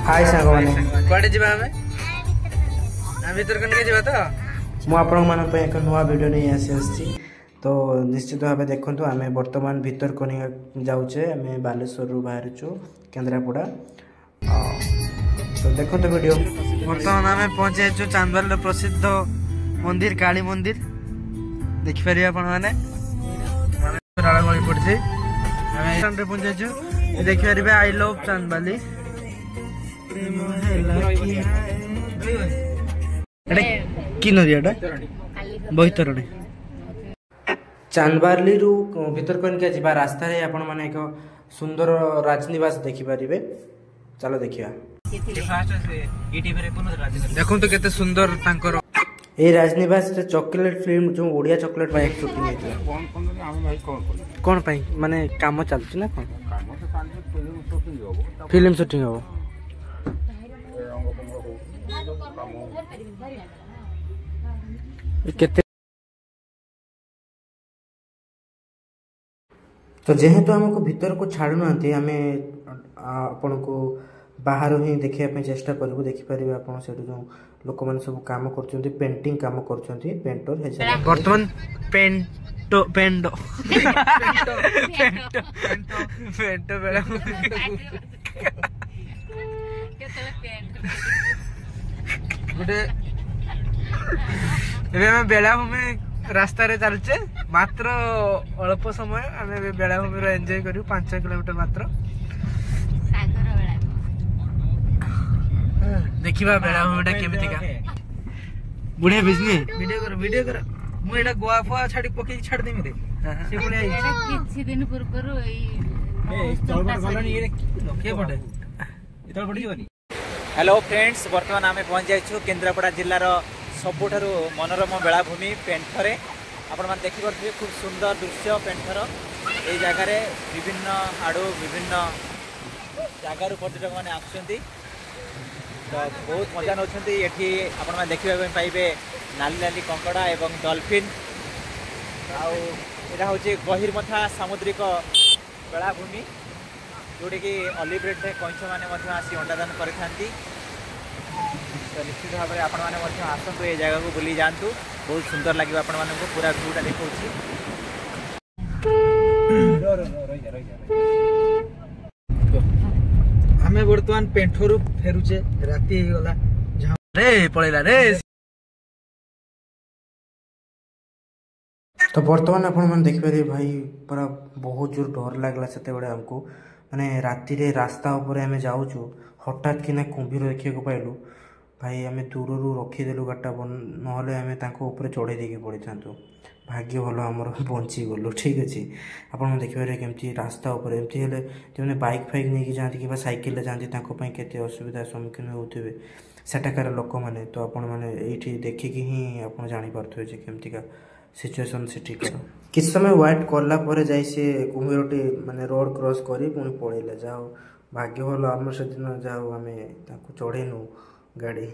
हाय सांग मैंने कुआडे जीवा हमें आ भीतर कने जीवा तो मु आपण मान पे एक नवा वीडियो नहीं आसी तो निश्चित भाव देखंतु आमे वर्तमान भीतर कने जाउचे आमे बालेश्वर रु बाहर छु केंद्रापड़ा तो देखंतु वीडियो वर्तमान आमे पहुंचे छु चांदवाल रो प्रसिद्ध मंदिर काली मंदिर देखि परिया आपण माने राळा गली पड़छि आमे स्टेशन रे पहुंचे छु देखि परिबे आई लव चांदवाली कि नदी बहितरणी चांदबार्ली रु भीतर कनिका जीवा रास्ता रे आपण माने एक सुंदर राजनिवास देखि परिबे चलो देखिया देखो तो केते सुंदर तांकर ए राजनिवास रे चॉकलेट फिल्म जो ओडिया चॉकलेट बाइक शूटिंग हेतला कोन पई माने काम चलछि ना कोन फिल्म शूटिंग हो केते तो जेहेतु हमको भीतर को छाड़ू ना आम आपण को बाहर ही देखा चेष्टा करूँ देखिपारे आप जो लोक मैंने सब काम कर पेंटिंग काम कर पेंटर वर्तमान पेंटो पेंडो पेंटो बेला गोटे बेलाभूमि रास्ता रे चलचे मात्र अल्प समय आम बेलाभूमि एंजॉय करू 5 किलोमीटर मात्र देखिबा बेलाभूमिटा केमितिका बुढ़िया बिजनी वीडियो कर मु एटा गोवा फुआ छाडी पके छाड देमी रे से बुढ़िया किछि दिन पूर्व हेलो फ्रेंड्स वर्तमान आम पहुंच जाइछु केन्द्रापड़ा जिल्लार सबुठारु मनोरम बेलाभूमि पेंठरे आपण माने देखि परथिबे खूब सुंदर दृश्य पेंठर ए जगह रे विभिन्न आडू विभिन्न जगार पर्यटक माने आछंती तो बहुत मजा नौछंती एठी आपण माने देखिबा पाइबे नाली नाली कंकड़ा एवं डॉल्फिन आउ एटा होची गहिरमथा सामुद्रिक बेलाभूमि जोड़ी कि अलिब्रेड कईछ मैंने आसी अंडादान करिथांती तो निश्चित भाव में आपण मैंने आसतु ये जगह को बुली जातु बहुत सुंदर लगे आपण मानक पूरा व्यूटा देखा आम बर्तमान पेंठरू फेरुचे राति गला रे पळेला रे तो बर्तमान आपण मैंने देखिपारे भाई पूरा बहुत जोर डर लगला से हमको माने राति रे रास्ता ऊपर आम जाऊँ हठात कि ना कुंभीर देखा पाइलु भाई आम दूर रखीदेलु गाटा नहले आम ऊपर चढ़े देकी पड़ी था भाग्य भल आमर बंची गलु ठीक अच्छे आपड़ देखिए केमती रास्ता उपर एमती हेले जो बाइक फाइक नहीं जाती कि साइकिल जाती केते असुविधा सम्मुखीन होते सेठाकार लोक मैंने तो आपण मैंने ये देखिकी ही आप जापारे केमतीका सिचुएसन से ठीक किस समय व्हाइट कला जाई से कुम्भीरटी माने रोड क्रॉस करी पुणी पड़ेला जाओ भाग्य भल आम से दिन जाओ आम चढ़ेनु गाड़ी।